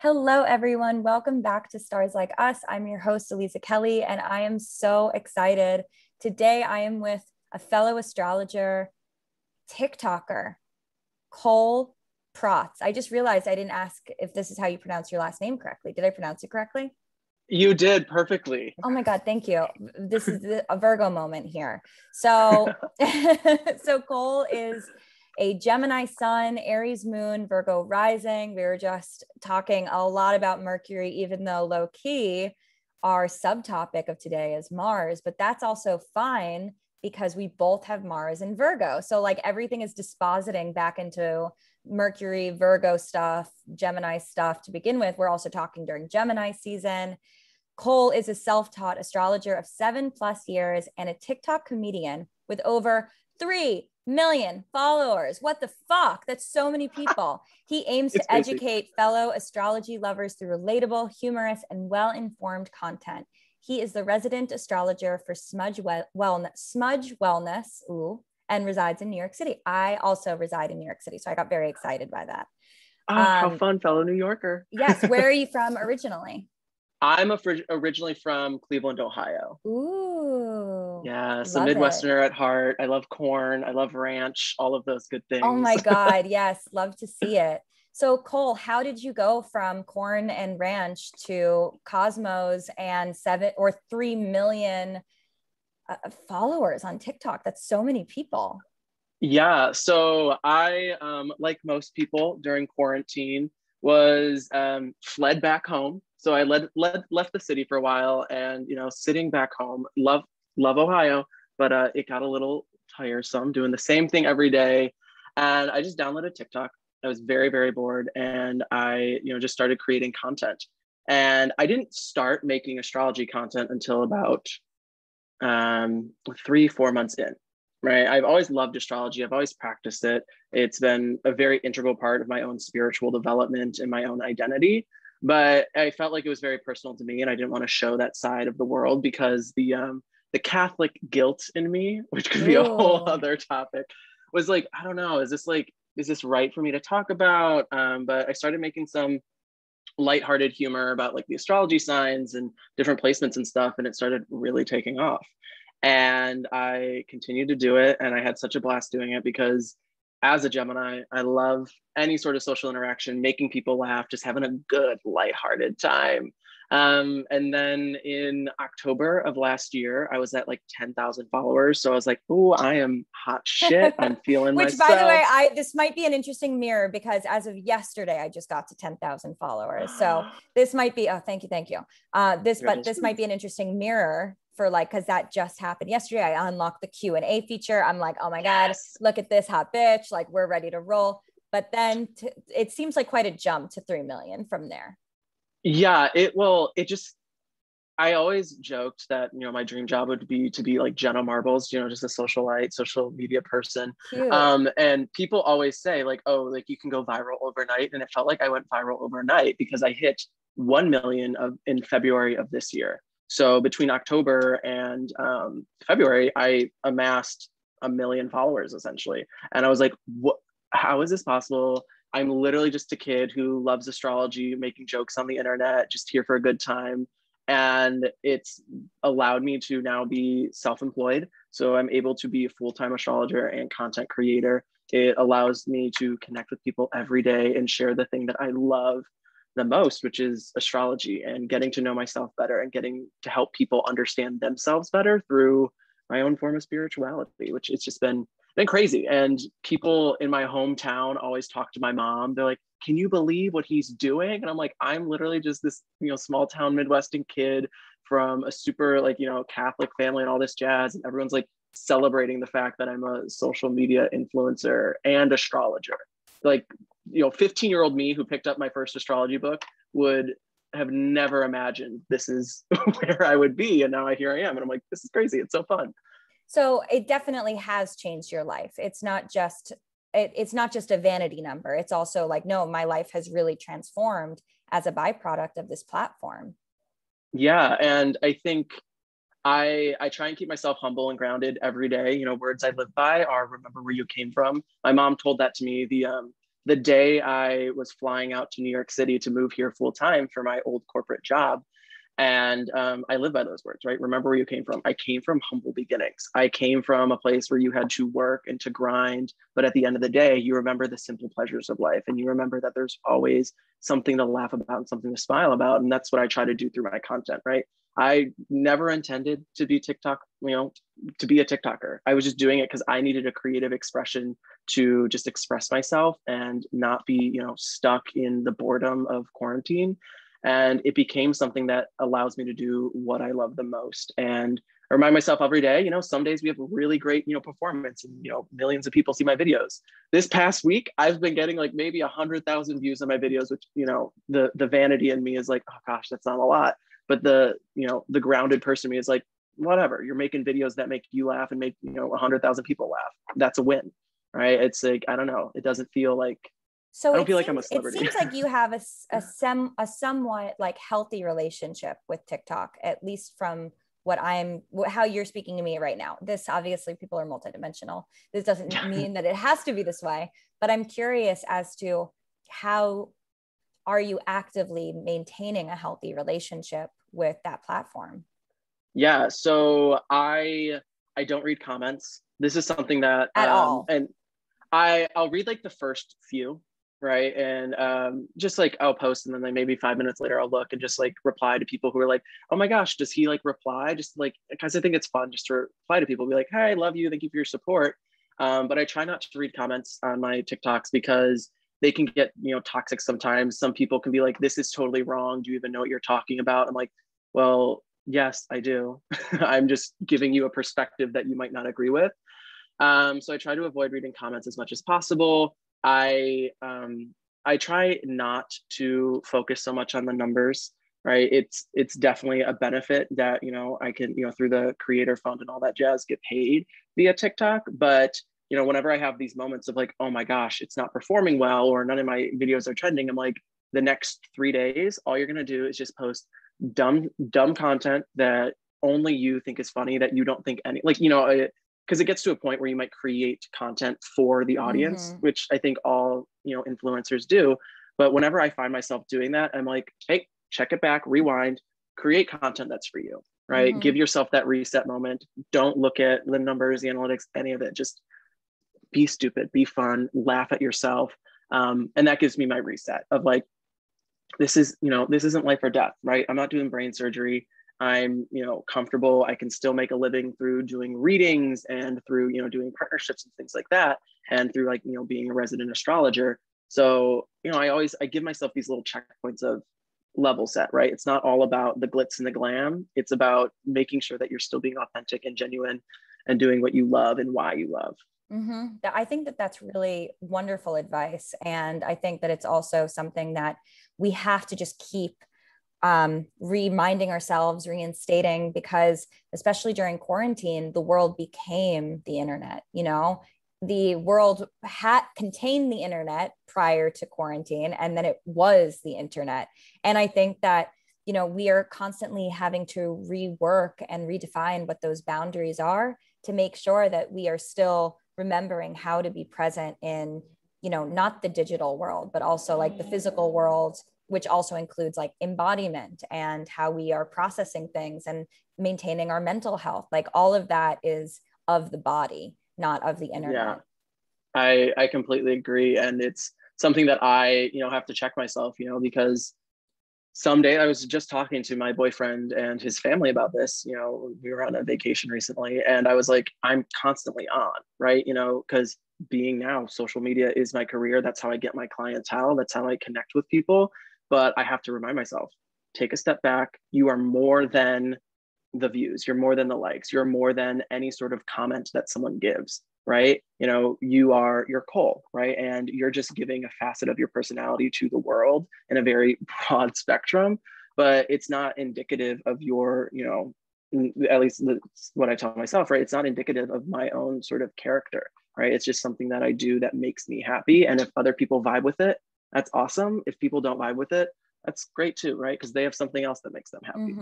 Hello, everyone. Welcome back to Stars Like Us. I'm your host, Aliza Kelly, and I am so excited. Today, I am with a fellow astrologer, TikToker, Cole Prots. I just realized I didn't ask if this is how you pronounce your last name correctly. Did I pronounce it correctly? You did perfectly. Oh my God, thank you. This is a Virgo moment here. So, so Cole is a Gemini sun, Aries moon, Virgo rising. We were just talking a lot about Mercury, even though low key, our subtopic of today is Mars, but that's also fine because we both have Mars and Virgo. So like everything is dispositing back into Mercury, Virgo stuff, Gemini stuff to begin with. We're also talking during Gemini season. Cole is a self-taught astrologer of 7+ years and a TikTok comedian with over 3 million followers. What the fuck? That's so many people. He aims to educate fellow astrology lovers through relatable, humorous, and well-informed content. He is the resident astrologer for Smudge Wellness, and resides in New York City. I also reside in New York City, so I got very excited by that. Oh, how fun, fellow New Yorker. Yes. Where are you from originally? I'm originally from Cleveland, Ohio. Ooh. Yeah, so Midwesterner at heart. I love corn. I love ranch, all of those good things. Oh my God. Yes. Love to see it. So Cole, how did you go from corn and ranch to Cosmos and 3 million followers on TikTok? That's so many people. Yeah. So I, like most people during quarantine, was fled back home. So I left the city for a while, and sitting back home, love Ohio, but it got a little tiresome doing the same thing every day, and I just downloaded TikTok. I was very, very bored, and I just started creating content. And I didn't start making astrology content until about 3-4 months in. Right. I've always loved astrology. I've always practiced it. It's been a very integral part of my own spiritual development and my own identity. But I felt like it was very personal to me, and I didn't want to show that side of the world because the Catholic guilt in me, which could be a whole other topic, was like, I don't know, is this right for me to talk about? But I started making some lighthearted humor about like the astrology signs and different placements and stuff, and it started really taking off. And I continued to do it, and I had such a blast doing it because as a Gemini, I love any sort of social interaction, making people laugh, just having a good lighthearted time. And then in October of last year, I was at like 10,000 followers. So I was like, oh, I am hot shit. I'm feeling Which, myself. by the way, this might be an interesting mirror because as of yesterday, I just got to 10,000 followers. So this might be, thank you. This might be an interesting mirror for like, cause that just happened yesterday. I unlocked the Q&A feature. I'm like, oh my God, look at this hot bitch. Like we're ready to roll. But then it seems like quite a jump to 3 million from there. Yeah, I always joked that, my dream job would be to be like Jenna Marbles, just a socialite, social media person. Cute. And people always say like, oh, like you can go viral overnight. And it felt like I went viral overnight because I hit 1 million in February of this year. So between October and February, I amassed 1 million followers essentially. And I was like, what? How is this possible? I'm literally just a kid who loves astrology, making jokes on the internet, just here for a good time. And it's allowed me to now be self-employed. So I'm able to be a full-time astrologer and content creator. It allows me to connect with people every day and share the thing that I love the most, which is astrology, and getting to know myself better and getting to help people understand themselves better through my own form of spirituality, which it's just been crazy. And people in my hometown always talk to my mom. They're like, can you believe what he's doing? And I'm like, I'm literally just this, small town Midwestern kid from a super Catholic family and all this jazz. And everyone's like celebrating the fact that I'm a social media influencer and astrologer. Like, 15-year-old me who picked up my first astrology book would have never imagined this is where I would be. And now here I am. And I'm like, this is crazy. It's so fun. So it definitely has changed your life. It's not just a vanity number. It's also like, no, my life has really transformed as a byproduct of this platform. Yeah. And I think I try and keep myself humble and grounded every day. Words I live by are remember where you came from. My mom told that to me. the day I was flying out to New York City to move here full time for my old corporate job. And I live by those words, right? Remember where you came from. I came from humble beginnings. I came from a place where you had to work and to grind. But at the end of the day, you remember the simple pleasures of life. And you remember that there's always something to laugh about and something to smile about. And that's what I try to do through my content, right? I never intended to be TikTok, to be a TikToker. I was just doing it because I needed a creative expression to just express myself and not be, stuck in the boredom of quarantine. And it became something that allows me to do what I love the most. And I remind myself every day, some days we have a really great, performance and, millions of people see my videos. This past week, I've been getting like maybe 100,000 views on my videos, which, the vanity in me is like, oh gosh, that's not a lot. But the grounded person in me is like, whatever, you're making videos that make you laugh and make, 100,000 people laugh. That's a win, right? It's like, I don't know. It doesn't feel like, so I don't feel like I'm a celebrity. It seems like you have a somewhat like healthy relationship with TikTok, at least from how you're speaking to me right now. This obviously people are multidimensional. This doesn't mean that it has to be this way, but I'm curious as to how are you actively maintaining a healthy relationship with that platform? Yeah, so I don't read comments. This is something that at all. And I'll read like the first few, right? And just like I'll post and then like maybe 5 minutes later I'll look and just like reply to people who are like, oh my gosh, does he like reply? Just like, because I think it's fun just to reply to people, be like, hey, I love you, thank you for your support. But I try not to read comments on my TikToks because they can get, toxic sometimes. Some people can be like, this is totally wrong. Do you even know what you're talking about? I'm like, well, yes, I do. I'm just giving you a perspective that you might not agree with. So I try to avoid reading comments as much as possible. I try not to focus so much on the numbers, right? It's definitely a benefit that, I can, through the creator fund and all that jazz, get paid via TikTok. But, whenever I have these moments of like, oh my gosh, it's not performing well, or none of my videos are trending, I'm like, the next 3 days, all you're going to do is just post dumb content that only you think is funny, that you don't think any, like, because it gets to a point where you might create content for the audience, which I think all, influencers do. But whenever I find myself doing that, I'm like, hey, check it back, rewind, create content that's for you, right? Give yourself that reset moment. Don't look at the numbers, the analytics, any of it. Just be stupid, be fun, laugh at yourself. And that gives me my reset of like, this isn't life or death, right? I'm not doing brain surgery. I'm, comfortable. I can still make a living through doing readings and through, doing partnerships and things like that. And through like, being a resident astrologer. So, I give myself these little checkpoints of level set, right? It's not all about the glitz and the glam. It's about making sure that you're still being authentic and genuine and doing what you love and why you love. I think that that's really wonderful advice. And I think that it's also something that we have to just keep reminding ourselves, reinstating, because especially during quarantine, the world became the internet. The world had contained the internet prior to quarantine, and then it was the internet. And I think that, we are constantly having to rework and redefine what those boundaries are to make sure that we are still remembering how to be present in, not the digital world, but also like the physical world, which also includes like embodiment and how we are processing things and maintaining our mental health. Like all of that is of the body, not of the internet. Yeah, I completely agree. And it's something that I, have to check myself, because someday I was just talking to my boyfriend and his family about this. We were on a vacation recently and I was like, I'm constantly on, right? Because being now social media is my career. That's how I get my clientele. That's how I connect with people. But I have to remind myself, take a step back. You are more than the views. You're more than the likes. You're more than any sort of comment that someone gives, right? You're Cole, right? And you're just giving a facet of your personality to the world in a very broad spectrum, but it's not indicative of your, at least what I tell myself, right? It's not indicative of my own sort of character, right? It's just something that I do that makes me happy. And if other people vibe with it, that's awesome. If people don't vibe with it, that's great too, right? Because they have something else that makes them happy.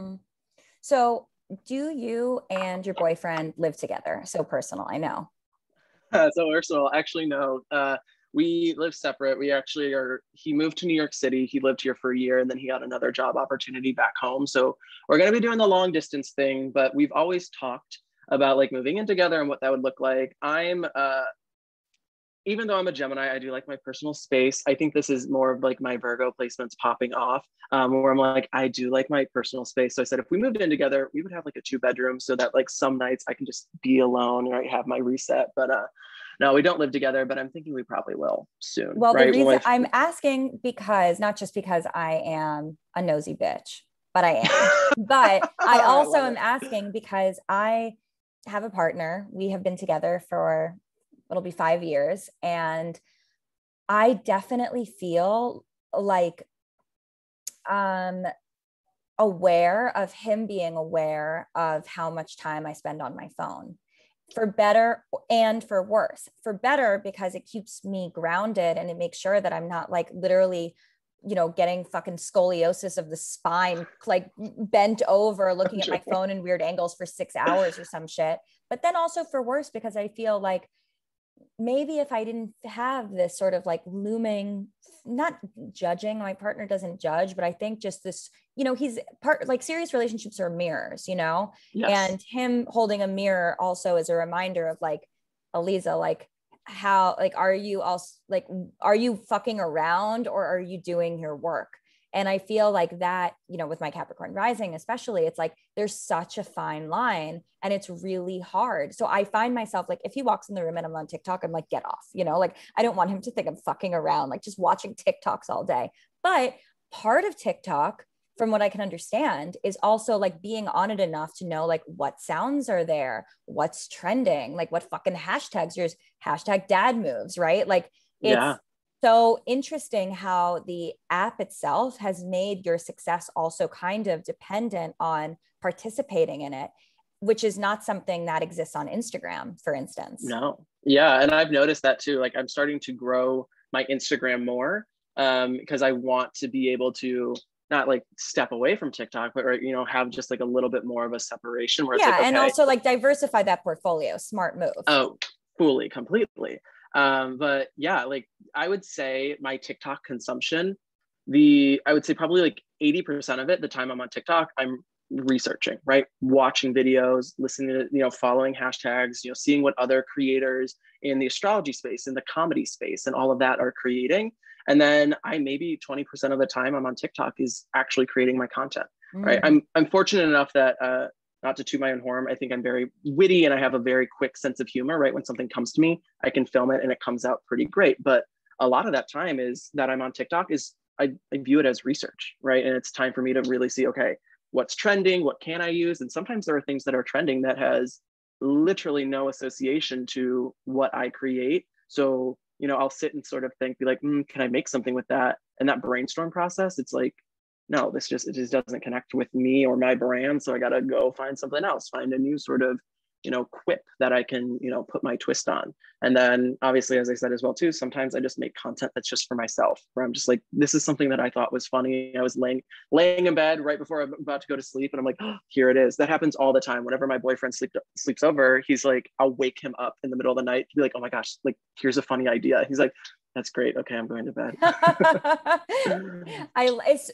So do you and your boyfriend live together? So personal, I know. So personal, actually, no. we live separate. We actually he moved to New York City. He lived here for a year and then he got another job opportunity back home. So we're going to be doing the long distance thing, but we've always talked about like moving in together and what that would look like. Even though I'm a Gemini, I do like my personal space. I think this is more of like my Virgo placements popping off, where I'm like, I do like my personal space. So I said, if we moved in together, we would have like a 2-bedroom so that like some nights I can just be alone and I have my reset. But no, we don't live together, but I'm thinking we probably will soon. Well, right? the reason I'm asking, because not just because I am a nosy bitch, but I am, but I also am asking because I have a partner. We have been together for, it'll be 5 years. And I definitely feel like aware of him being aware of how much time I spend on my phone, for better and for worse. For better, because it keeps me grounded and it makes sure that I'm not like literally, you know, getting fucking scoliosis of the spine, like bent over looking at my phone in weird angles for 6 hours or some shit. But then also for worse, because I feel like maybe if I didn't have this sort of like looming, not judging, my partner doesn't judge, but I think just this, you know, he's like serious relationships are mirrors, you know, and him holding a mirror also is a reminder of like, Aliza, like how, like, are you fucking around or are you doing your work? And I feel like that, you know, with my Capricorn rising, especially, it's like, there's such a fine line and it's really hard. So I find myself like, if he walks in the room and I'm on TikTok, I'm like, get off, you know, like, I don't want him to think I'm fucking around, like just watching TikToks all day. But part of TikTok, from what I can understand, is also like being on it enough to know like what sounds are there, what's trending, like what fucking hashtags, there's hashtag dad moves, right? Like it's so interesting how the app itself has made your success also kind of dependent on participating in it, which is not something that exists on Instagram, for instance. No. Yeah. And I've noticed that too. Like I'm starting to grow my Instagram more because I want to be able to not like step away from TikTok, but, you know, have just like a little bit more of a separation where it's like, okay, and also like diversify that portfolio. Smart move. Oh, fully, completely. But yeah, like I would say my TikTok consumption, I would say probably like 80% of it, the time I'm on TikTok, I'm researching, right? Watching videos, listening to, you know, following hashtags, you know, seeing what other creators in the astrology space, in the comedy space, and all of that are creating. And then I maybe 20% of the time I'm on TikTok is actually creating my content, right? I'm fortunate enough that, not to toot my own horn, I think I'm very witty and I have a very quick sense of humor, right? When something comes to me, I can film it and it comes out pretty great. But a lot of that time is that I'm on TikTok is I view it as research, right? And it's time for me to really see, okay, what's trending? What can I use? And sometimes there are things that are trending that has literally no association to what I create. So, you know, I'll sit and sort of think, be like, can I make something with that? And that brainstorm process, it's like, no, it just doesn't connect with me or my brand. So I got to go find something else, find a new sort of, you know, quip that I can, you know, put my twist on. And then obviously, as I said as well, too, sometimes I just make content that's just for myself, where I'm just like, this is something that I thought was funny. I was laying in bed right before I'm about to go to sleep. And I'm like, oh, here it is. That happens all the time. Whenever my boyfriend sleeps over, he's like, I'll wake him up in the middle of the night to be like, oh my gosh, like, here's a funny idea. He's like, that's great. Okay, I'm going to bed.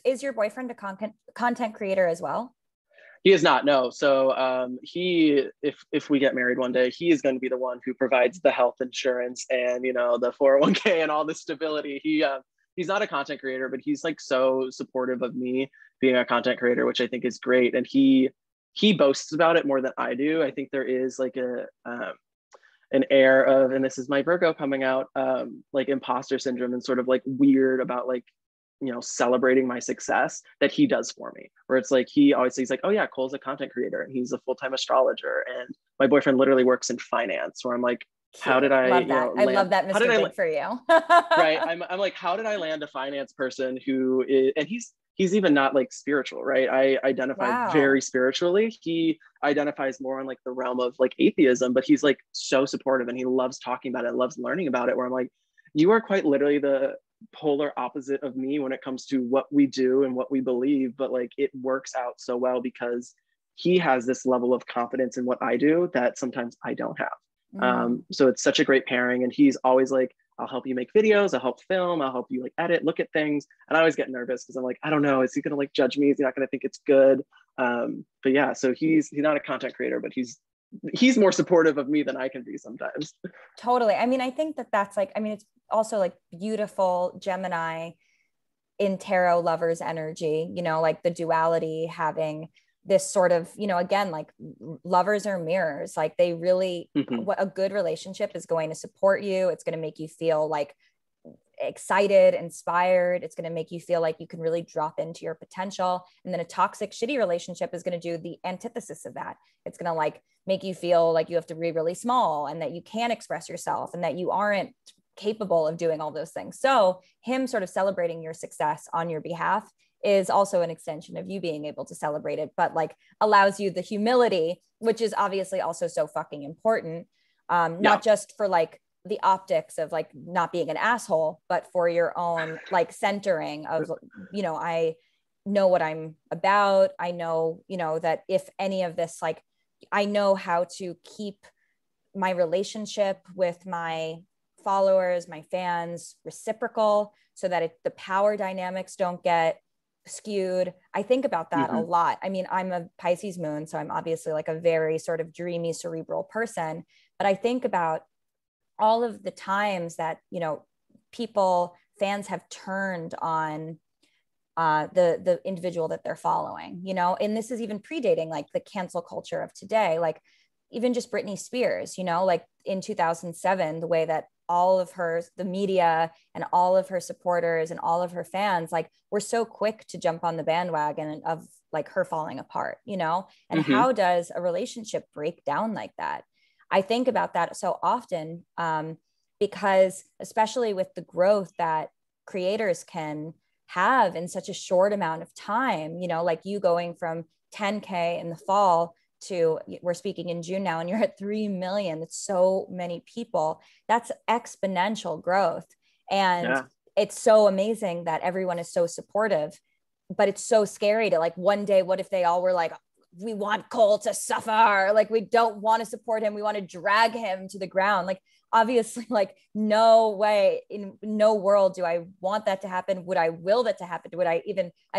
Is your boyfriend a content creator as well? He is not, no. So if we get married one day, he is going to be the one who provides the health insurance and, you know, the 401k and all the stability. He's not a content creator, but he's like so supportive of me being a content creator, which I think is great. And he boasts about it more than I do. I think there is like an air of, and this is my Virgo coming out, like imposter syndrome and sort of like weird about like, you know, celebrating my success that he does for me, where it's like, he always says like, oh yeah, Cole's a content creator and he's a full-time astrologer. And my boyfriend literally works in finance, where I'm like, how did I, love that. I love that, Mr. Big for you. Right. I'm like, how did I land a finance person who is, and he's even not like spiritual, right? I identify very spiritually. He identifies more in like the realm of like atheism, but he's like so supportive and he loves talking about it, loves learning about it, where I'm like, you are quite literally the polar opposite of me when it comes to what we do and what we believe, but like it works out so well because he has this level of confidence in what I do that sometimes I don't have. So it's such a great pairing. And he's always like, I'll help you make videos, I'll help film, I'll help you like edit, look at things. And I always get nervous because I'm like, I don't know, is he gonna like judge me? Is he not gonna think it's good? But yeah, so he's not a content creator, but he's more supportive of me than I can be sometimes. Totally. I mean, I think that's like, I mean, it's also like beautiful Gemini in tarot lovers energy, you know, like the duality, having this sort of, you know, again, like lovers are mirrors, like they really, what a good relationship is going to support you. It's going to make you feel like excited, inspired. It's going to make you feel like you can really drop into your potential. And then a toxic, shitty relationship is going to do the antithesis of that. It's going to like make you feel like you have to be really small and that you can't express yourself and that you aren't capable of doing all those things. So him sort of celebrating your success on your behalf is also an extension of you being able to celebrate it, but like allows you the humility, which is obviously also so fucking important. Not just for like the optics of like not being an asshole, but for your own like centering of, you know, I know what I'm about. I know, you know, that if any of this, like, I know how to keep my relationship with my followers, my fans reciprocal so that the power dynamics don't get skewed. I think about that a lot. I mean, I'm a Pisces moon, so I'm obviously like a very sort of dreamy, cerebral person, but I think about all of the times that, you know, fans have turned on the individual that they're following, you know, and this is even predating like the cancel culture of today, like even just Britney Spears, you know, like in 2007, the way that all of the media and all of her supporters and all of her fans, like were so quick to jump on the bandwagon of like her falling apart, you know, and how does a relationship break down like that? I think about that so often because especially with the growth that creators can have in such a short amount of time, you know, like you going from 10K in the fall to, we're speaking in June now, and you're at 3 million. That's so many people. That's exponential growth. And it's so amazing that everyone is so supportive, but it's so scary to like one day, what if they all were like, we want Cole to suffer. Like, we don't want to support him. We want to drag him to the ground. Like, obviously, like no way, in no world do I want that to happen. Would I will that to happen? I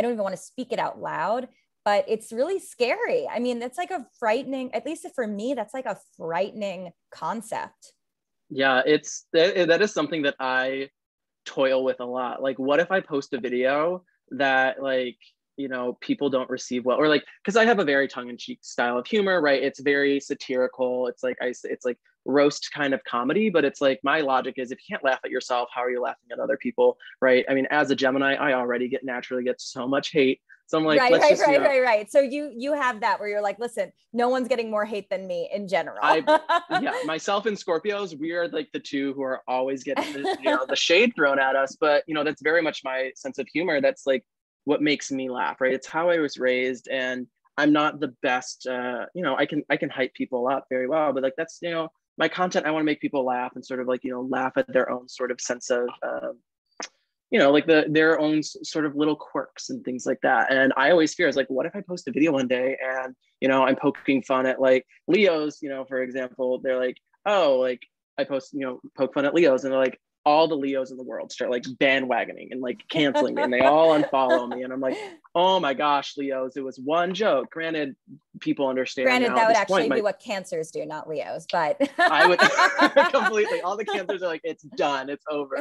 don't even want to speak it out loud, but it's really scary. I mean, it's like a frightening, at least for me, that's like a frightening concept. Yeah, that is something that I toil with a lot. Like, what if I post a video that like, you know, people don't receive well, or like, because I have a very tongue-in-cheek style of humor, right? It's very satirical. It's like it's like roast kind of comedy, but it's like my logic is if you can't laugh at yourself, how are you laughing at other people, right? I mean, as a Gemini, I already naturally get so much hate. So I'm like, right. So you have that where you're like, listen, no one's getting more hate than me in general. Myself and Scorpios, we are like the two who are always getting the shade thrown at us. But you know, that's very much my sense of humor. That's like what makes me laugh, right? It's how I was raised, and I'm not the best. You know, I can hype people up very well, but like that's, you know, my content. I want to make people laugh and sort of like, you know, laugh at their own sort of sense of you know, like their own sort of little quirks and things like that. And I always fear is like, what if I post a video one day and, you know, I'm poking fun at like Leos, you know, for example, they're like, oh, like I post, you know, poke fun at Leos, and they're like, all the Leos in the world start like bandwagoning and like canceling me, and they all unfollow me. And I'm like, oh my gosh, Leos, it was one joke. Granted, people understand. Granted, that would actually be what Cancers do, not Leos, but I would completely, all the Cancers are like, it's done, it's over.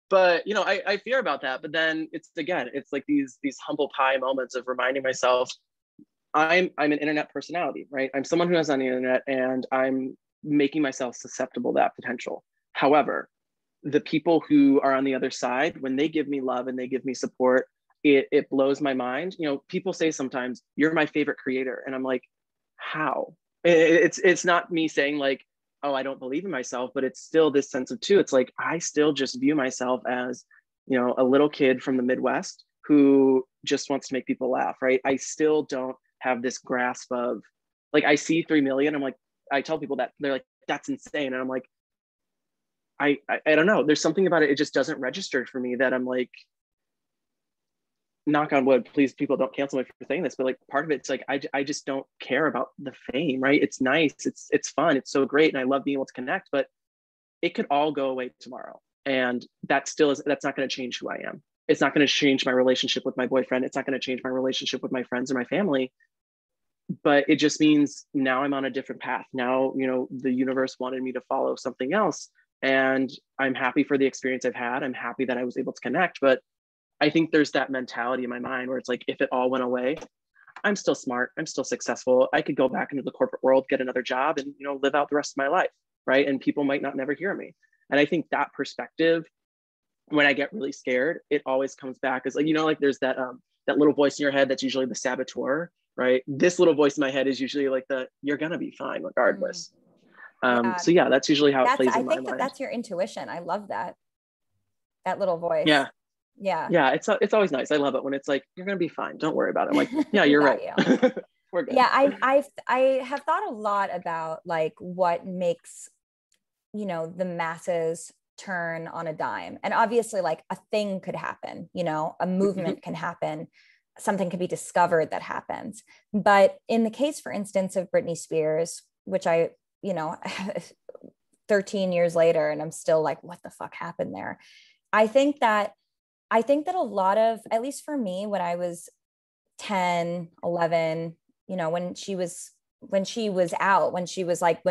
But you know, I fear about that. But then it's like these humble pie moments of reminding myself, I'm an internet personality, right? I'm someone who is on the internet, and I'm making myself susceptible to that potential. However, the people who are on the other side, when they give me love and they give me support, it blows my mind. You know, people say sometimes, you're my favorite creator, and I'm like, how? It's not me saying like, oh, I don't believe in myself, but it's still this sense of too. It's like, I still just view myself as, you know, a little kid from the Midwest who just wants to make people laugh, right? I still don't have this grasp of, like, I see 3 million. I'm like, I tell people that, they're like, that's insane. And I'm like, I don't know. There's something about it. It just doesn't register for me that I'm like, knock on wood, please, people don't cancel me for saying this, but like part of it's like, I just don't care about the fame, right? It's nice. It's fun. It's so great. And I love being able to connect, but it could all go away tomorrow. And that's not going to change who I am. It's not going to change my relationship with my boyfriend. It's not going to change my relationship with my friends or my family. But it just means now I'm on a different path. Now, the universe wanted me to follow something else. And I'm happy for the experience I've had. I'm happy that I was able to connect. But I think there's that mentality in my mind where it's like, if it all went away, I'm still smart. I'm still successful. I could go back into the corporate world, get another job, and live out the rest of my life, right? And people might not never hear me. And I think that perspective, when I get really scared, it always comes back as like, there's that little voice in your head that's usually the saboteur, right? This little voice in my head is usually like you're gonna be fine regardless. So yeah, that's usually how it plays in my mind. I think that's your intuition. I love that little voice. Yeah, it's always nice. I love it when it's like, you're gonna be fine, don't worry about it. I'm like, yeah, you're right. We're good. Yeah, I have thought a lot about like what makes the masses turn on a dime. And obviously, like, a thing could happen, a movement can happen, something could be discovered that happens. But in the case, for instance, of Britney Spears, which I 13 years later, and I'm still like, what the fuck happened there? I think that a lot of, at least for me, when I was 10, 11, when she was out, when she was like,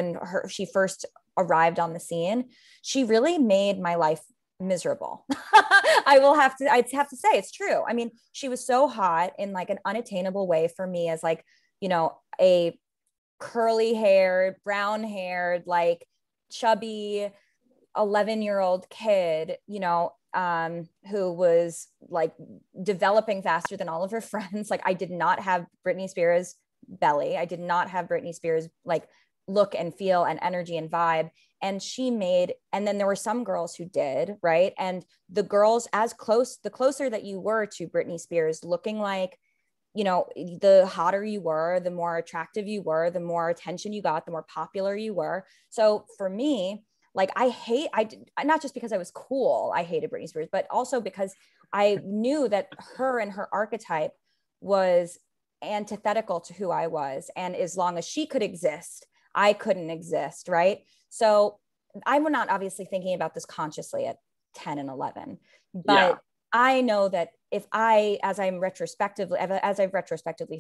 she first arrived on the scene, she really made my life miserable. I'd have to say it's true. I mean, she was so hot in like an unattainable way for me as like, a curly haired, brown haired, like chubby 11-year-old kid, who was like developing faster than all of her friends. Like, I did not have Britney Spears belly. I did not have Britney Spears like look and feel and energy and vibe. And and then there were some girls who did, right? And the girls, the closer that you were to Britney Spears looking like, the hotter you were, the more attractive you were, the more attention you got, the more popular you were. So for me, like, not just because I was cool, I hated Britney Spears, but also because I knew that her and her archetype was antithetical to who I was. And as long as she could exist, I couldn't exist, right? So I'm not obviously thinking about this consciously at 10 and 11, but I know that as I've retrospectively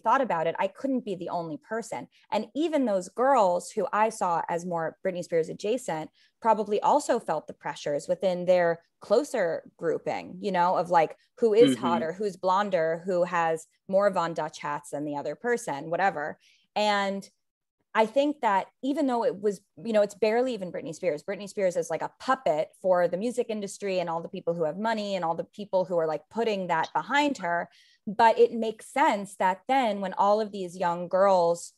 thought about it, I couldn't be the only person. And even those girls who I saw as more Britney Spears adjacent probably also felt the pressures within their closer grouping, of like, who is hotter, who's blonder, who has more Von Dutch hats than the other person, whatever. And I think that even though it was, it's barely even Britney Spears is like a puppet for the music industry and all the people who have money and all the people who are like putting that behind her. But it makes sense that then when all of these young girls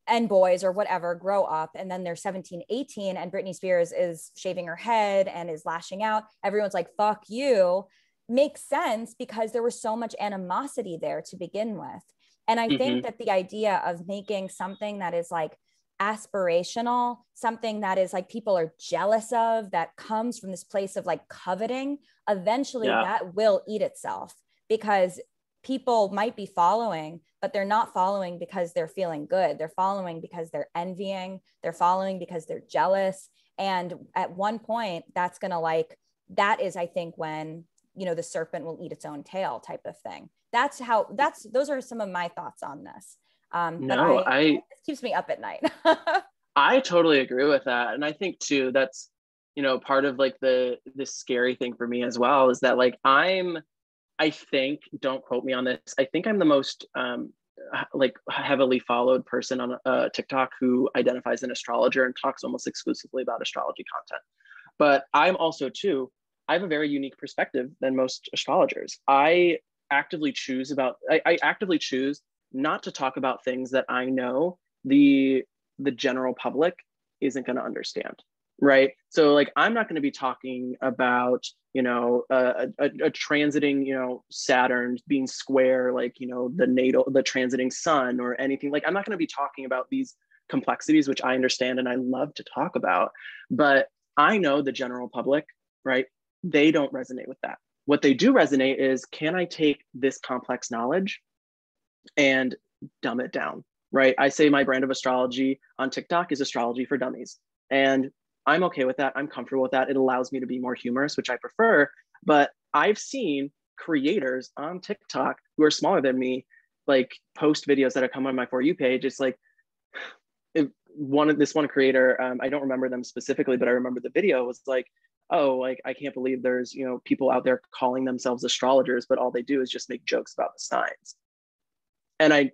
and boys or whatever grow up and then they're 17, 18 and Britney Spears is shaving her head and is lashing out, everyone's like, fuck you. Makes sense because there was so much animosity there to begin with. And I think that the idea of making something that is like aspirational, something that is like people are jealous of, that comes from this place of like coveting, eventually that will eat itself, because people might be following, but they're not following because they're feeling good. They're following because they're envying. They're following because they're jealous. And at one point, that's going to like, that is, I think, when, the serpent will eat its own tail type of thing. Those are some of my thoughts on this. It keeps me up at night. I totally agree with that. And I think too, that's, part of like the scary thing for me as well is that like, I think, don't quote me on this, I think I'm the most like heavily followed person on TikTok who identifies an astrologer and talks almost exclusively about astrology content. But I'm also too, I have a very unique perspective than most astrologers. I actively choose not to talk about things that I know the general public isn't going to understand, right? So like, I'm not going to be talking about, a transiting, Saturn being square, like, the transiting sun or anything. Like, I'm not going to be talking about these complexities, which I understand and I love to talk about, but I know the general public, right? They don't resonate with that. What they do resonate is, can I take this complex knowledge and dumb it down, right? I say my brand of astrology on TikTok is astrology for dummies. And I'm okay with that. I'm comfortable with that. It allows me to be more humorous, which I prefer. But I've seen creators on TikTok who are smaller than me, like post videos that have come on my For You page. It's like this one creator, I don't remember them specifically, but I remember the video was like, oh, like, I can't believe there's, people out there calling themselves astrologers, but all they do is just make jokes about the signs. And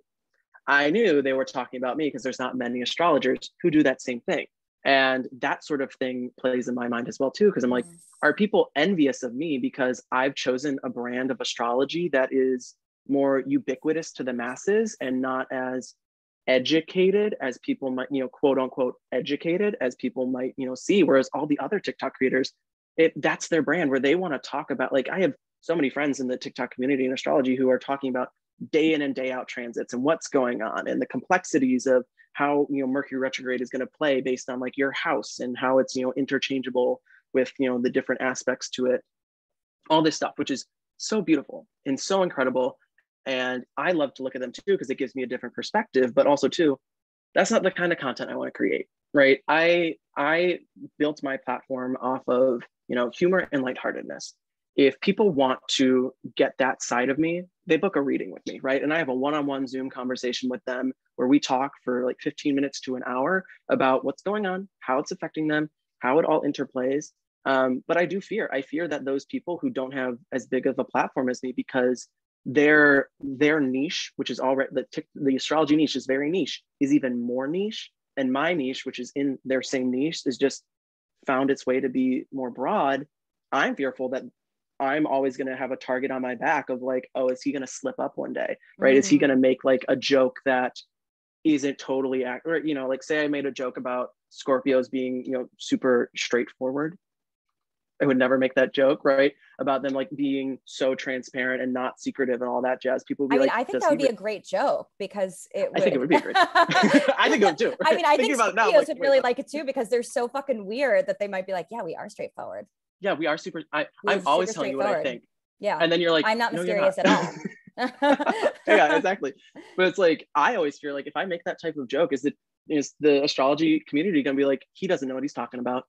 I knew they were talking about me because there's not many astrologers who do that same thing. And that sort of thing plays in my mind as well too, because I'm like, are people envious of me because I've chosen a brand of astrology that is more ubiquitous to the masses and not as educated as people might, quote unquote educated as people might, see, whereas all the other TikTok creators, that's their brand where they want to talk about, like, I have so many friends in the TikTok community in astrology who are talking about day in and day out transits and what's going on and the complexities of how, Mercury retrograde is going to play based on like your house and how it's, interchangeable with, the different aspects to it, all this stuff, which is so beautiful and so incredible. And I love to look at them too, because it gives me a different perspective, but also too, that's not the kind of content I want to create, right? I built my platform off of, humor and lightheartedness. If people want to get that side of me, they book a reading with me, right? And I have a one-on-one Zoom conversation with them where we talk for like 15 minutes to an hour about what's going on, how it's affecting them, how it all interplays. But I fear that those people who don't have as big of a platform as me, because their niche, which is already the astrology niche is very niche, is even more niche, and my niche, which is in their same niche, is just found its way to be more broad. I'm fearful that I'm always going to have a target on my back of like, oh, is he going to slip up one day, right? Is he going to make like a joke that isn't totally accurate? Like say I made a joke about Scorpios being, super straightforward. I would never make that joke, right? About them like being so transparent and not secretive and all that jazz. People would be I think that would be a great joke because I think it would be great. I think it would too. I mean, I think Scorpios would really like it too, because they're so fucking weird that they might be like, yeah, we are straightforward. Yeah, we are super. I'm always telling you what I think. Yeah. And then you're like, I'm not mysterious at all. Yeah, exactly. But it's like, I always fear like if I make that type of joke, is the astrology community going to be like, he doesn't know what he's talking about?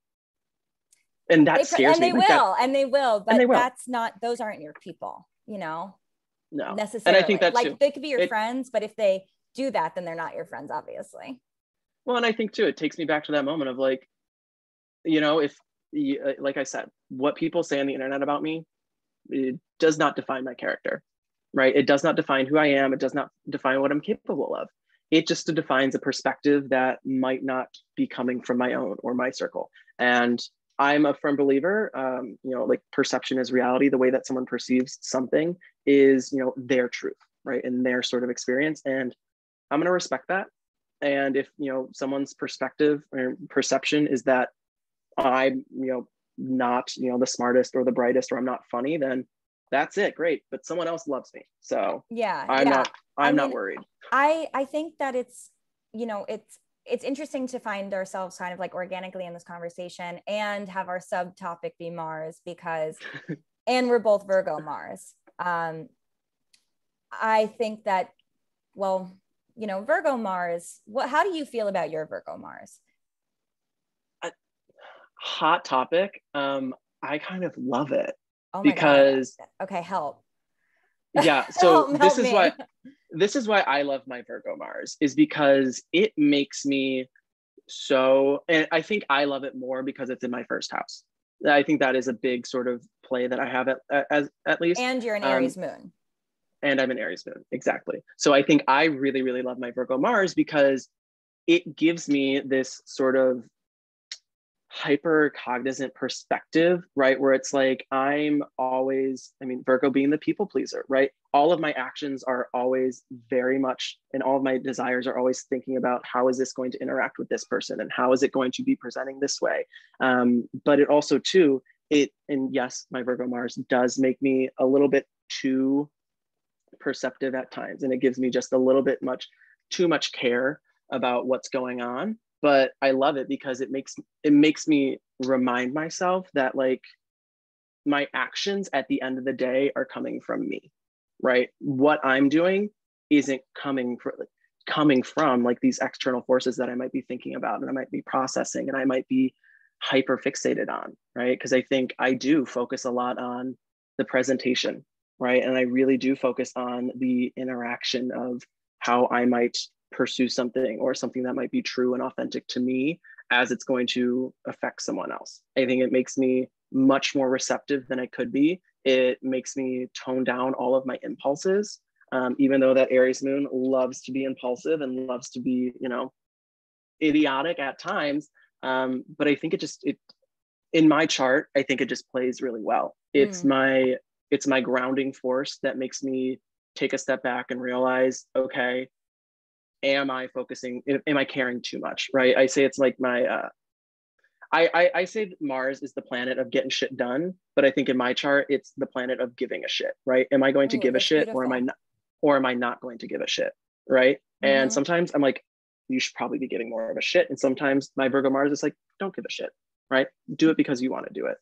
And that scares me. And they will, but that's not, those aren't your people, No. necessarily. And I think that's like they could be your friends, but if they do that, then they're not your friends, obviously. Well, and I think too, it takes me back to that moment of like, if like I said, what people say on the internet about me, it does not define my character, right? It does not define who I am. It does not define what I'm capable of. It just defines a perspective that might not be coming from my own or my circle. And I'm a firm believer, like perception is reality. The way that someone perceives something is, their truth, right? And their sort of experience. And I'm going to respect that. And if, someone's perspective or perception is that I'm, not, the smartest or the brightest, or I'm not funny, then that's it. Great. But someone else loves me. So yeah, I'm not worried. I think that it's, it's interesting to find ourselves kind of like organically in this conversation and have our subtopic be Mars, because, and we're both Virgo Mars. I think that, well, Virgo Mars, how do you feel about your Virgo Mars? Hot topic. I kind of love it. Oh my because God. Okay, help. Yeah. So this is why I love my Virgo Mars, is because it makes me so, and I think I love it more because it's in my first house. I think that is a big sort of play that I have at least. And you're an Aries moon. And I'm an Aries moon. Exactly. So I think I really, really love my Virgo Mars because it gives me this sort of hyper cognizant perspective, right? Where it's like, Virgo being the people pleaser, right? All of my actions are always very much, and all of my desires are always thinking about how is this going to interact with this person and how is it going to be presenting this way? But it also too, and yes, my Virgo Mars does make me a little bit too perceptive at times. And it gives me just a little bit too much care about what's going on. But I love it because it makes me remind myself that like my actions at the end of the day are coming from me, right? What I'm doing isn't coming from like these external forces that I might be thinking about and I might be processing and I might be hyper fixated on, right? Because I think I do focus a lot on the presentation, right? And I really do focus on the interaction of how I might pursue something, or something that might be true and authentic to me as it's going to affect someone else. I think it makes me much more receptive than I could be. It makes me tone down all of my impulses, even though that Aries moon loves to be impulsive and loves to be, idiotic at times. But I think it in my chart, I think it just plays really well. It's my grounding force that makes me take a step back and realize, okay, am I caring too much, right? I say it's like my, I say Mars is the planet of getting shit done, but I think in my chart, it's the planet of giving a shit, right? Am I going to give a shit, or am I not going to give a shit, right? And sometimes I'm like, you should probably be giving more of a shit. And sometimes my Virgo Mars is like, don't give a shit, right? Do it because you want to do it.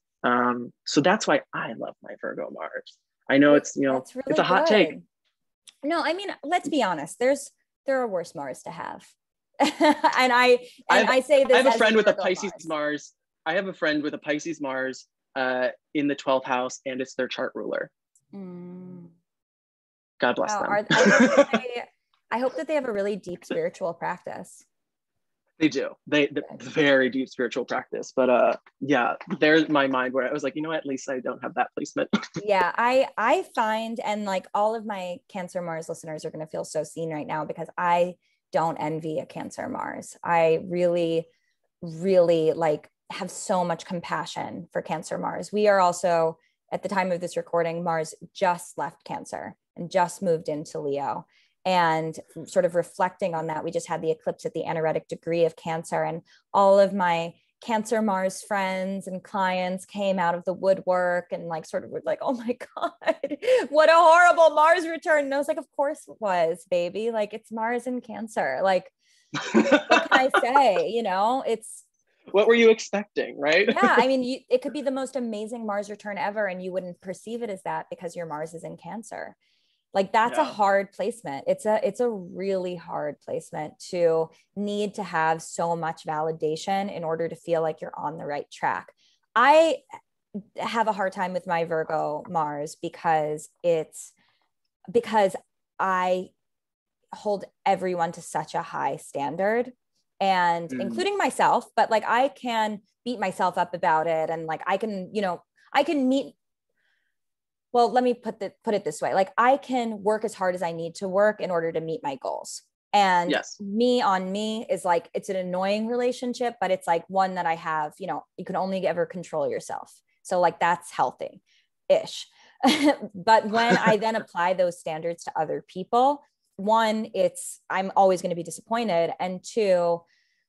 So that's why I love my Virgo Mars. I know it's, That's really it's a hot take. No, I mean, let's be honest. There are worse Mars to have. I say this. I have a friend with a Pisces Mars. I have a friend with a Pisces Mars in the 12th house, and it's their chart ruler. God bless them. I hope that they have a really deep spiritual practice. They do. They very deep spiritual practice. But yeah, there's my mind where I was like, you know what? At least I don't have that placement. Yeah, I find, and like all of my Cancer Mars listeners are going to feel so seen right now, because I don't envy a Cancer Mars. I really, really like have so much compassion for Cancer Mars. We are also, at the time of this recording, Mars just left Cancer and just moved into Leo. And sort of reflecting on that, we just had the eclipse at the anaretic degree of Cancer, and all of my Cancer Mars friends and clients came out of the woodwork and like sort of were like, oh my God, what a horrible Mars return. And I was like, of course it was, baby. Like, it's Mars in Cancer. Like, what can I say? It's, what were you expecting, right? Yeah, I mean, it could be the most amazing Mars return ever, and you wouldn't perceive it as that because your Mars is in Cancer. Like, that's a hard placement. It's a really hard placement to need to have so much validation in order to feel like you're on the right track. I have a hard time with my Virgo Mars because I hold everyone to such a high standard, and including myself, but like I can beat myself up about it. And like, I can meet, well, let me put it this way. Like, I can work as hard as I need to work in order to meet my goals. And me on me is like, it's an annoying relationship, but it's like one that I have, you can only ever control yourself. So like, that's healthy-ish. But when I then apply those standards to other people, one, I'm always going to be disappointed. And two,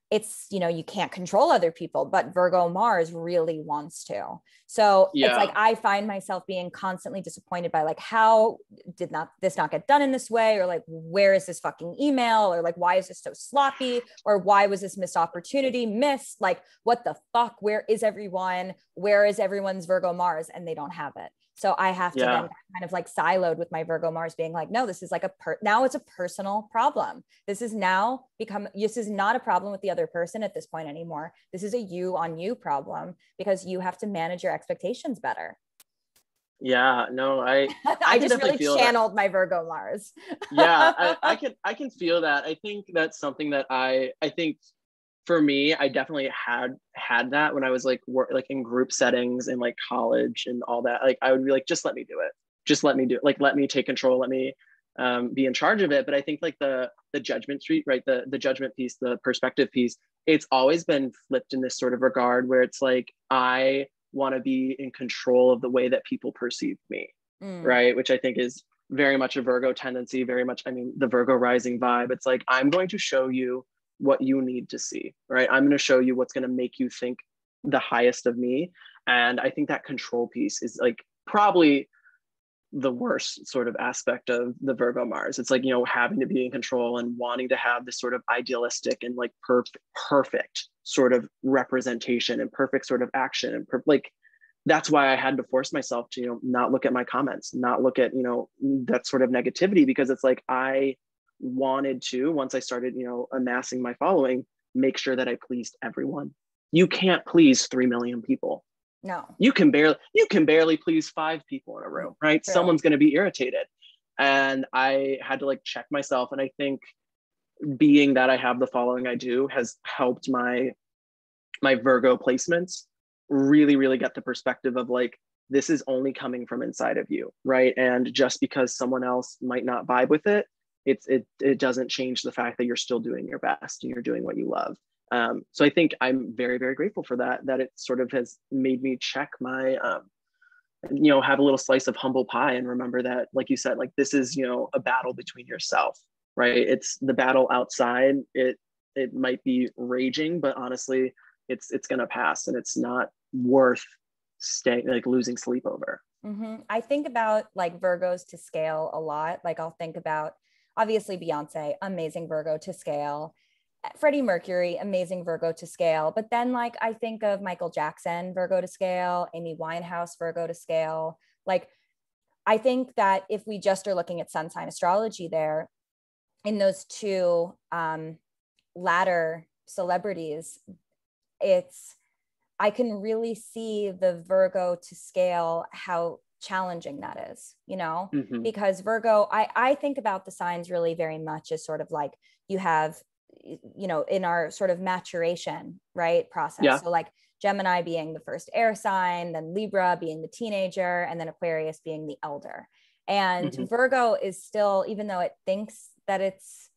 it's, you can't control other people, but Virgo Mars really wants to. So it's like, I find myself being constantly disappointed by like, how did this not get done in this way? Or like, where is this fucking email? Or like, why is this so sloppy? Or why was this missed opportunity missed? Like, what the fuck? Where is everyone? Where is everyone's Virgo Mars? And they don't have it. So I have to then kind of like siloed with my Virgo Mars being like, no, this is like now it's a personal problem. This is not a problem with the other person at this point anymore. This is a you on you problem, because you have to manage your expectations better. Yeah, no, I just really channeled my Virgo Mars. Yeah, I can feel that. I think that's something that I think for me, I definitely had that when I was like like in group settings in like college and all that. Like, I would be like, just let me do it. Just let me do it. Like, let me take control. Let me be in charge of it. But I think like the judgment street, right? The judgment piece, the perspective piece, it's always been flipped in this sort of regard where it's like, I want to be in control of the way that people perceive me, right? Which I think is very much a Virgo tendency, very much, I mean, the Virgo rising vibe. It's like, I'm going to show you what you need to see, right? I'm going to show you what's going to make you think the highest of me. And I think that control piece is like probably the worst sort of aspect of the Virgo Mars. It's like, having to be in control and wanting to have this sort of idealistic and like perfect sort of representation and perfect sort of action. And like, that's why I had to force myself to, not look at my comments, not look at, that sort of negativity, because it's like, I wanted to, once I started, amassing my following, make sure that I pleased everyone. you can't please 3 million people. No. You can barely please 5 people in a room, right? True. Someone's going to be irritated. And I had to like check myself. And I think being that I have the following I do has helped my Virgo placements really, really get the perspective of like, this is only coming from inside of you, right? And just because someone else might not vibe with it, it doesn't change the fact that you're still doing your best and you're doing what you love. So I think I'm very, very grateful for that it sort of has made me check my, have a little slice of humble pie and remember that, like you said, like this is, a battle between yourself, right? It's the battle outside. It might be raging, but honestly, it's going to pass, and it's not worth losing sleep over. Mm-hmm. I think about like Virgos to scale a lot. Like I'll think about obviously Beyonce, amazing Virgo to scale. Freddie Mercury, amazing Virgo to scale. But then like I think of Michael Jackson, Virgo to scale, Amy Winehouse, Virgo to scale. Like I think that if we just are looking at sun sign astrology there, in those two latter celebrities, I can really see the Virgo to scale, how challenging that is, Mm-hmm. because Virgo, I think about the signs really very much as sort of like you have, in our sort of maturation, right, process. Yeah. So like Gemini being the first air sign, then Libra being the teenager, and then Aquarius being the elder. And Mm-hmm. Virgo is still, even though it thinks that it's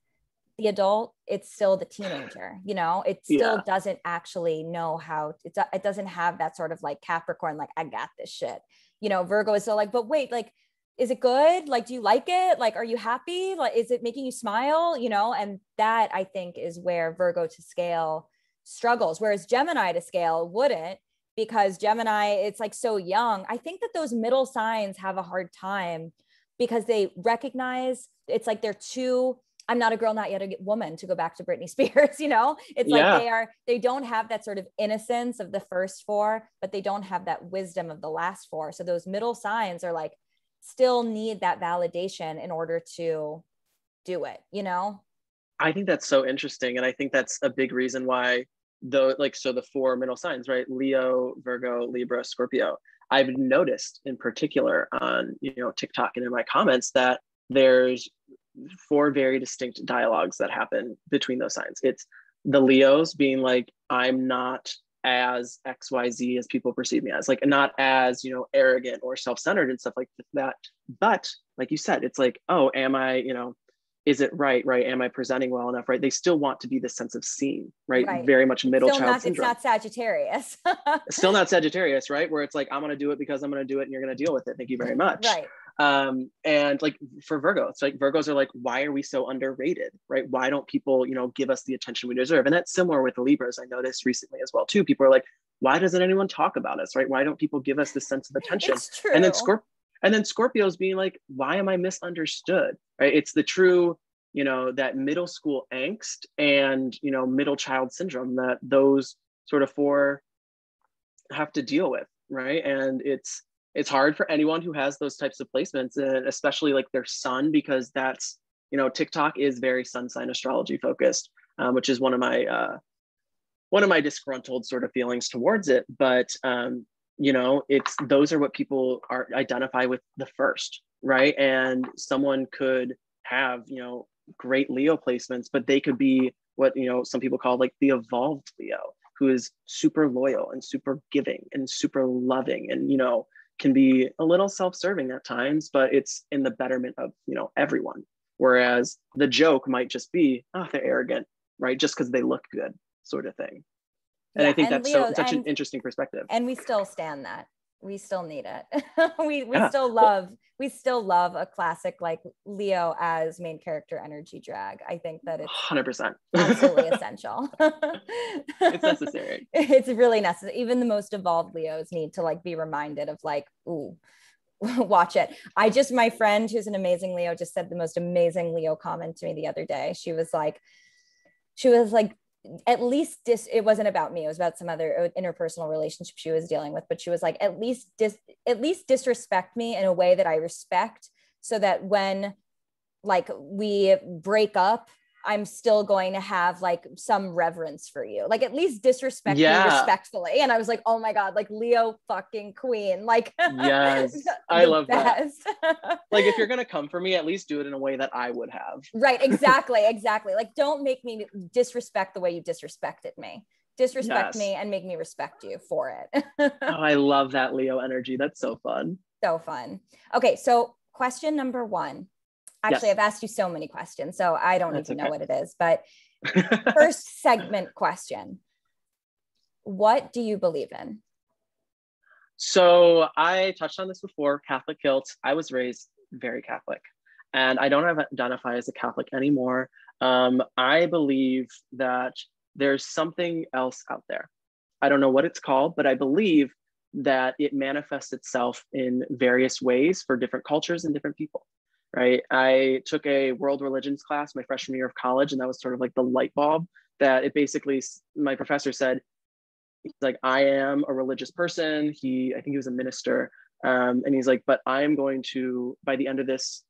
the adult, it's still the teenager, it still doesn't actually know how, it doesn't have that sort of like Capricorn, like, I got this shit, Virgo is still like, but wait, like, is it good? Like, do you like it? Like, are you happy? Like, is it making you smile? And that I think is where Virgo to scale struggles. Whereas Gemini to scale wouldn't, because Gemini, it's like so young. I think that those middle signs have a hard time because they recognize it's like they're too, I'm not a girl, not yet a woman, to go back to Britney Spears, it's like they don't have that sort of innocence of the first 4, but they don't have that wisdom of the last 4. So those middle signs are like, still need that validation in order to do it, I think that's so interesting. And I think that's a big reason why the 4 middle signs, right? Leo, Virgo, Libra, Scorpio. I've noticed in particular on, TikTok and in my comments that there's 4 very distinct dialogues that happen between those signs. It's the Leos being like, I'm not as XYZ as people perceive me as, like, not as, arrogant or self-centered and stuff like that. But like you said, it's like, oh, am I, is it right? Am I presenting well enough? Right. They still want to be this sense of seen, right? Very much middle child syndrome. It's not Sagittarius. Still not Sagittarius, right? Where it's like, I'm going to do it because I'm going to do it and you're going to deal with it. Thank you very much. Right. And like for Virgo, it's like Virgos are like, why are we so underrated, right? Why don't people, give us the attention we deserve? And that's similar with the Libras. I noticed recently as well too. People are like, why doesn't anyone talk about us, right? Why don't people give us this sense of attention? It's true. And then Scorpios being like, why am I misunderstood, right? It's the true, that middle school angst and, middle child syndrome that those sort of 4 have to deal with, right? And it's hard for anyone who has those types of placements, and especially like their sun, because that's, TikTok is very sun sign astrology focused, which is one of my disgruntled sort of feelings towards it. But, those are what people identify with the first, right? And someone could have, great Leo placements, but they could be what, some people call like the evolved Leo, who is super loyal and super giving and super loving and, can be a little self-serving at times, but it's in the betterment of, everyone. Whereas the joke might just be, oh, they're arrogant, right? Just because they look good, sort of thing. And I think that's such an interesting perspective. And we still stand that. We still need it. we still love a classic like Leo as main character energy drag. I think that it's 100% absolutely essential. It's necessary. It's really necessary. Even the most evolved Leos need to like be reminded of like, ooh, watch it. My friend who's an amazing Leo just said the most amazing Leo comment to me the other day. She was like, at least it wasn't about me. It was about some other interpersonal relationship she was dealing with. But she was like, at least disrespect me in a way that I respect, so that when like we break up, I'm still going to have like some reverence for you, like at least disrespect me Yeah. respectfully. And I was like, oh my God, like Leo fucking queen, like Yes, I love best. That. Like if you're gonna come for me, at least do it in a way that I would have. Right, exactly. Like don't make me disrespect the way you disrespected me. Disrespect me and make me respect you for it. Oh, I love that Leo energy. That's so fun. So fun. Okay, so question number 1. Actually, I've asked you so many questions, so I don't even know what it is. But first segment question. What do you believe in? So I touched on this before, Catholic guilt. I was raised very Catholic, and I don't identify as a Catholic anymore. I believe that there's something else out there. I don't know what it's called, but I believe that it manifests itself in various ways for different cultures and different people, right? I took a world religions class my freshman year of college, and that was sort of like the light bulb that it basically, my professor said, he's like, I am a religious person. I think he was a minister. And he's like, but I'm going to, by the end of this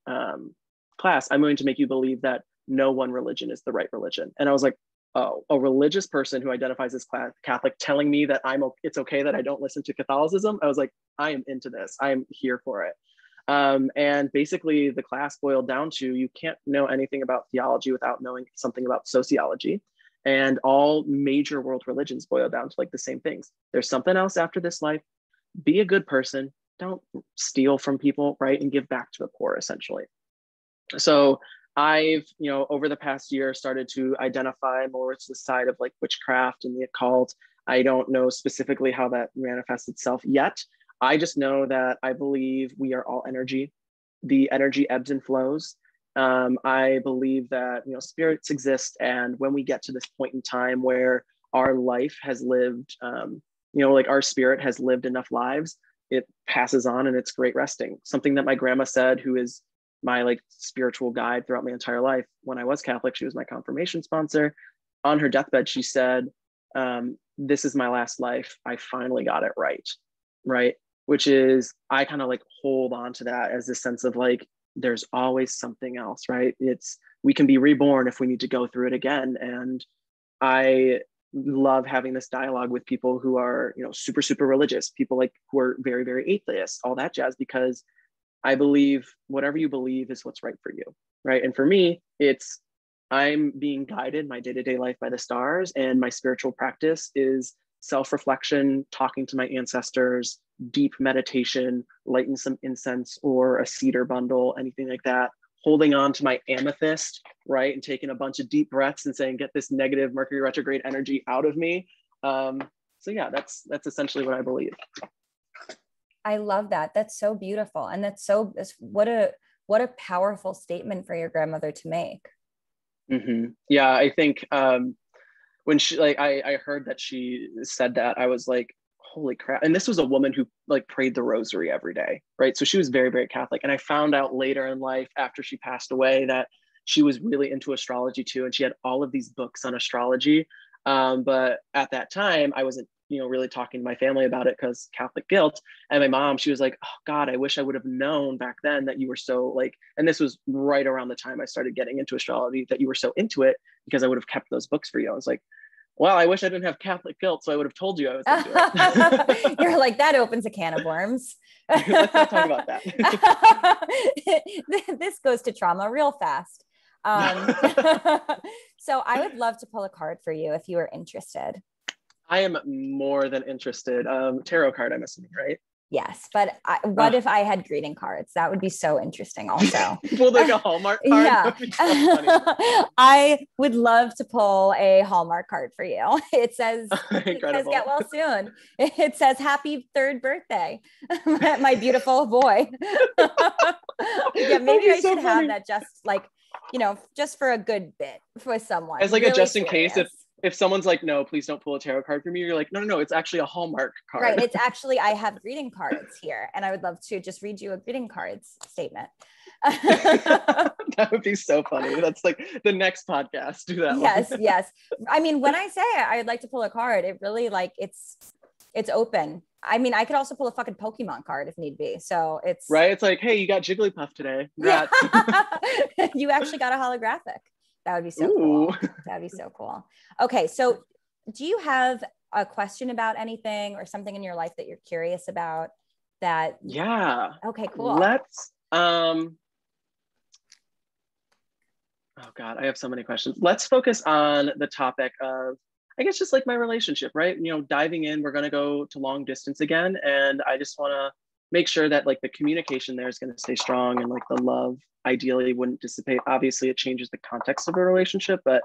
class, I'm going to make you believe that no one religion is the right religion. And I was like, oh, a religious person who identifies as Catholic telling me that it's okay that I don't listen to Catholicism. I was like, I am into this. I'm here for it. And basically the class boiled down to, you can't know anything about theology without knowing something about sociology. And all major world religions boil down to like the same things. There's something else after this life. Be a good person. Don't steal from people, right? And give back to the poor, essentially. So I've, over the past year started to identify more to the side of like witchcraft and the occult. I don't know specifically how that manifests itself yet. I just know that I believe we are all energy. The energy ebbs and flows. I believe that, spirits exist. And when we get to this point in time where our life has lived, like our spirit has lived enough lives, it passes on and it's great resting. Something that my grandma said, who is my like spiritual guide throughout my entire life. When I was Catholic, she was my confirmation sponsor. On her deathbed, she said, this is my last life. I finally got it right. Right. Which is, I kind of like hold on to that as a sense of like, there's always something else, right? We can be reborn if we need to go through it again. And I love having this dialogue with people who are, super, super religious, people like who are very, very atheist, all that jazz, because I believe whatever you believe is what's right for you, right? And for me, I'm being guided my day-to-day life by the stars, and my spiritual practice is self-reflection, talking to my ancestors, deep meditation, lighting some incense or a cedar bundle, anything like that, holding on to my amethyst, right? And taking a bunch of deep breaths and saying, get this negative Mercury retrograde energy out of me. So yeah, that's essentially what I believe. I love that. That's so beautiful. And what a powerful statement for your grandmother to make. Mm-hmm. Yeah, I think when she, like, I heard that she said that, I was like, holy crap. And this was a woman who like prayed the rosary every day, right? So she was very, very Catholic. And I found out later in life, after she passed away, that she was really into astrology too. And she had all of these books on astrology. But at that time, I wasn't, really talking to my family about it because Catholic guilt. And my mom, she was like, oh God, I wish I would have known back then that you were so like, and this was right around the time I started getting into astrology, that you were so into it, because I would have kept those books for you. I was like, well, I wish I didn't have Catholic guilt, so I would have told you I was into it. You're like, that opens a can of worms. Let's not talk about that. This goes to trauma real fast. So I would love to pull a card for you if you are interested. I am more than interested. Tarot card, I'm assuming, right? Yes, but what if I had greeting cards? That would be so interesting also. Pull like a Hallmark card? Yeah. So I would love to pull a Hallmark card for you. It says, get well soon. It says, happy 3rd birthday, my beautiful boy. Yeah, maybe I should have that just like, just for a good bit for someone. As like really a just in case if someone's like, no, please don't pull a tarot card for me, you're like, no, it's actually a Hallmark card. Right. It's actually, I have greeting cards here, and I would love to just read you a greeting cards statement. That would be so funny. That's like the next podcast. Do that. Yes. I mean, when I say I'd like to pull a card, it really like it's open. I mean, I could also pull a fucking Pokemon card if need be. So it's right. It's like, hey, you got Jigglypuff today. Yeah. You actually got a holographic. That would be so Ooh. cool. That would be so cool. Okay. So do you have a question about anything or something in your life that you're curious about that? Yeah. Okay, cool. Let's, oh God, I have so many questions. Let's focus on the topic of, I guess, just like my relationship, right? You know, diving in, we're going to go to long distance again. And I just want to make sure that like the communication there is going to stay strong and like the love ideally wouldn't dissipate. Obviously it changes the context of a relationship, but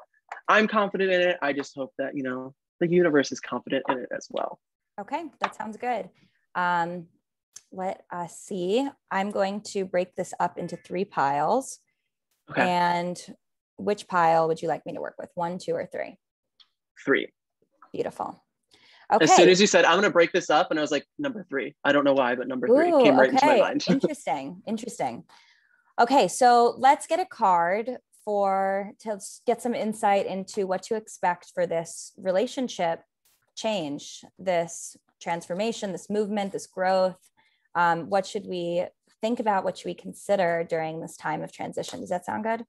I'm confident in it. I just hope that, you know, the universe is confident in it as well. Okay, that sounds good. Let us see. I'm going to break this up into 3 piles. Okay. And which pile would you like me to work with? 1, 2, or 3? 3. Beautiful. Okay. As soon as you said, I'm going to break this up, and I was like, number 3. I don't know why, but number 3 came right into my mind. Interesting. Interesting. Okay. So let's get a card to get some insight into what to expect for this relationship change, this transformation, this movement, this growth. What should we think about? What should we consider during this time of transition? Does that sound good?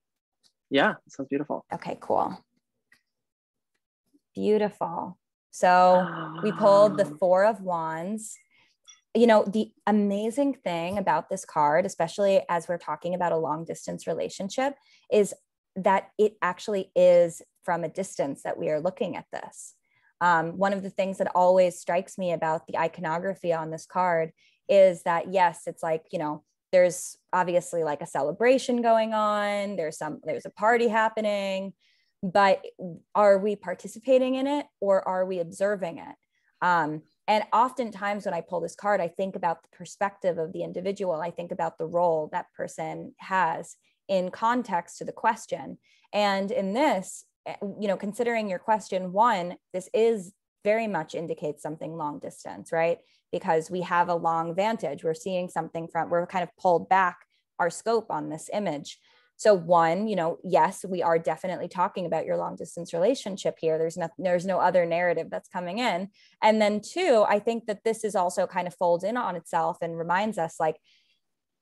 Yeah, it sounds beautiful. Okay, cool. Beautiful. So we pulled the 4 of Wands. You know, the amazing thing about this card, especially as we're talking about a long distance relationship, is that it actually is from a distance that we are looking at this. One of the things that always strikes me about the iconography on this card is that, yes, it's like, you know, there's obviously like a celebration going on. There's a party happening, but are we participating in it or are we observing it? And oftentimes when I pull this card, I think about the perspective of the individual. I think about the role that person has in context to the question. And in this, you know, considering your question 1, this is very much indicates something long distance, right? Because we have a long vantage. We're seeing something we're kind of pulled back our scope on this image. So 1, you know, yes, we are definitely talking about your long distance relationship here. There's no other narrative that's coming in. And then 2, I think that this is also kind of folds in on itself and reminds us like,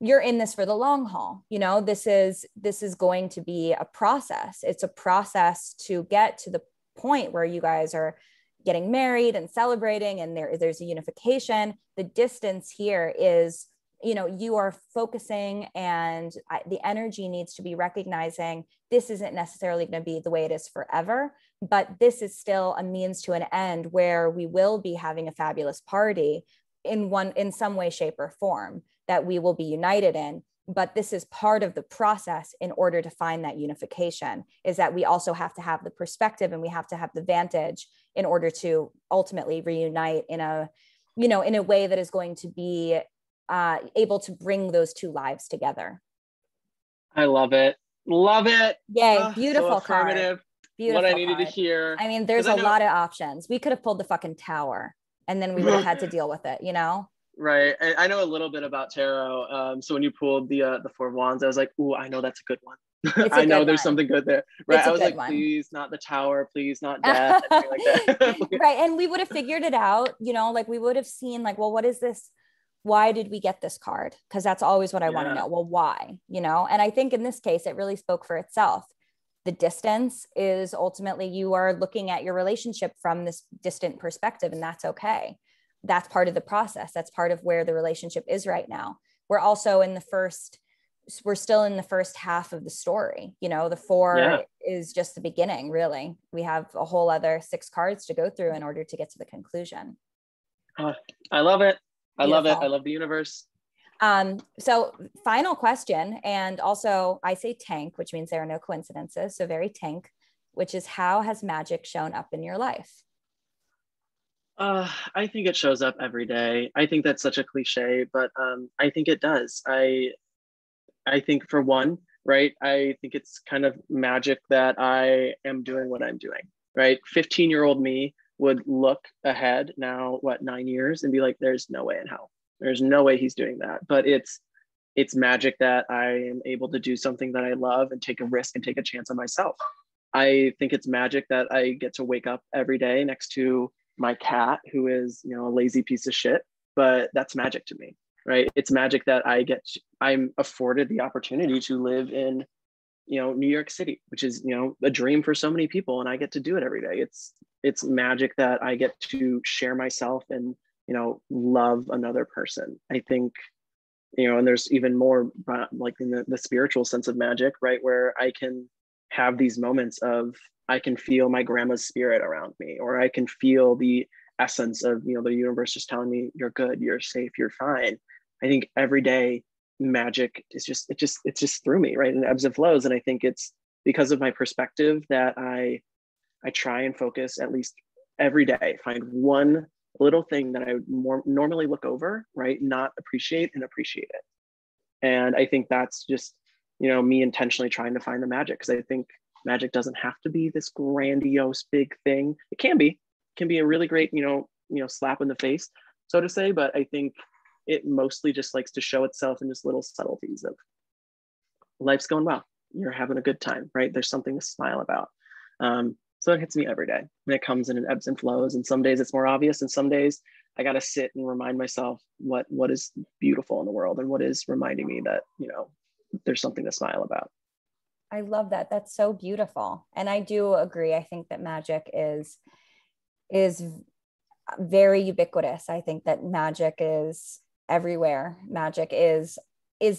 you're in this for the long haul. You know, this is going to be a process. It's a process to get to the point where you guys are getting married and celebrating and there's a unification. The distance here is, you know, you are focusing and the energy needs to be recognizing this isn't necessarily going to be the way it is forever, but this is still a means to an end where we will be having a fabulous party in some way, shape, or form that we will be united in. But this is part of the process in order to find that unification, is that we also have to have the perspective and we have to have the vantage in order to ultimately reunite in a way that is going to be able to bring those 2 lives together. I love it. Love it. Yay. Beautiful so affirmative. card. Beautiful what I needed card. to hear. I mean, there's a lot of options. We could have pulled the fucking Tower and then we would have had to deal with it, you know? Right. I know a little bit about tarot. So when you pulled the 4 of Wands, I was like, ooh, I know that's a good one. I know there's something good there. Right. I was like, please not the Tower, please not death. Like that. Right. And we would have figured it out, you know, like we would have seen like, well, what is this? Why did we get this card? Because that's always what I want to know. Well, why? You know? And I think in this case, it really spoke for itself. The distance is ultimately you are looking at your relationship from this distant perspective, and that's okay. That's part of the process. That's part of where the relationship is right now. We're still in the first half of the story. You know, the 4 is just the beginning, really. We have a whole other 6 cards to go through in order to get to the conclusion. I love it. I love it. I love the universe. So final question. And also I say tank, which means there are no coincidences. So very tank, which is how has magic shown up in your life? I think it shows up every day. I think that's such a cliche, but I think it does. I think for one, right, I think it's kind of magic that I am doing what I'm doing, right? 15-year-old me would look ahead now, 9 years, and be like, there's no way in hell. There's no way he's doing that. But it's magic that I am able to do something that I love and take a risk and take a chance on myself. I think it's magic that I get to wake up every day next to my cat, who is, you know, a lazy piece of shit, but that's magic to me, right? It's magic that I'm afforded the opportunity to live in New York City, which is, a dream for so many people. And I get to do it every day. It's magic that I get to share myself and, love another person. I think, and there's even more like in the spiritual sense of magic, right? Where I can have these moments of, I can feel my grandma's spirit around me, or I can feel the essence of, the universe just telling me you're good, you're safe, you're fine. I think every day magic is it's just through me, right? And ebbs and flows. And I think it's because of my perspective that I try and focus at least every day, find one little thing that I would more normally look over, right? Not appreciate and appreciate it. And I think that's just, me intentionally trying to find the magic, because I think magic doesn't have to be this grandiose big thing. It can be a really great, slap in the face, so to say. But I think it mostly just likes to show itself in just little subtleties of life's going well. You're having a good time, right? There's something to smile about. So it hits me every day, and it comes in ebbs and flows. And some days it's more obvious, and some days I got to sit and remind myself what is beautiful in the world, and what is reminding me that, there's something to smile about. I love that. That's so beautiful. And I do agree. I think that magic is very ubiquitous. I think that magic is everywhere. Magic is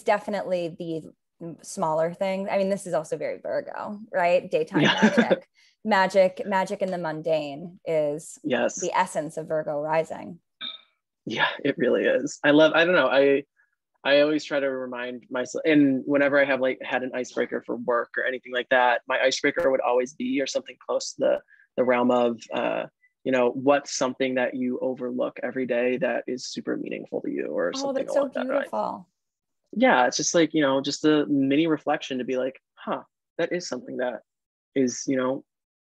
definitely the smaller things. I mean, this is also very Virgo, right? Daytime magic. Magic in the mundane is the essence of Virgo rising. Yeah, it really is. I don't know. I always try to remind myself, and whenever I have had an icebreaker for work or anything like that, my icebreaker would always be, or something close to the realm of, what's something that you overlook every day that is super meaningful to you, or something that's so along beautiful. that, right? Yeah, it's just like, just a mini reflection to be like, that is something that is,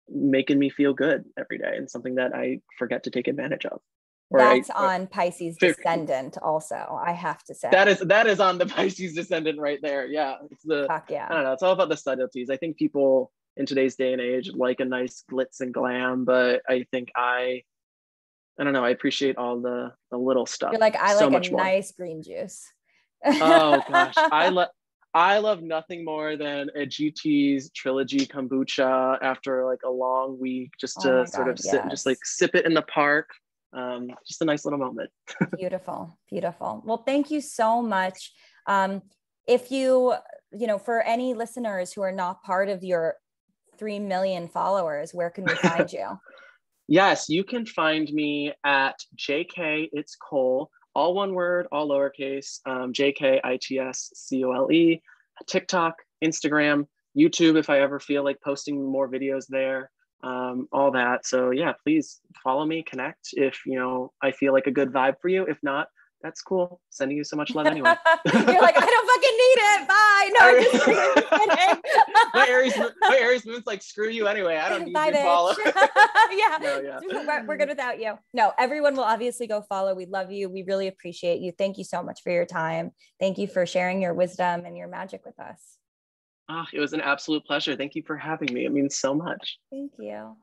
making me feel good every day, and something that I forget to take advantage of. That's on Pisces descendant also, I have to say. That is on the Pisces descendant right there. Yeah. It's I don't know. It's all about the subtleties. I think people in today's day and age like a nice glitz and glam, but I think I don't know. I appreciate all the little stuff. You're like, I so like a nice green juice. Oh gosh. I love nothing more than a GT's trilogy kombucha after like a long week, just to sit and just like sip it in the park. Just a nice little moment. Beautiful. Well, thank you so much. If you for any listeners who are not part of your 3 million followers, where can we find you? Yes, you can find me at JK It's Cole, all one word, all lowercase, JKITSCOLE, TikTok, Instagram, YouTube, if I ever feel like posting more videos there. All that. So yeah, please follow me, connect if I feel like a good vibe for you. If not, that's cool. Sending you so much love anyway. You're like, I don't fucking need it. Bye. No, I'm just kidding. my Aries moon's like, screw you anyway. I don't need you to follow. Yeah. No, we're good without you. No, everyone will obviously go follow. We love you. We really appreciate you. Thank you so much for your time. Thank you for sharing your wisdom and your magic with us. It was an absolute pleasure. Thank you for having me. It means so much. Thank you.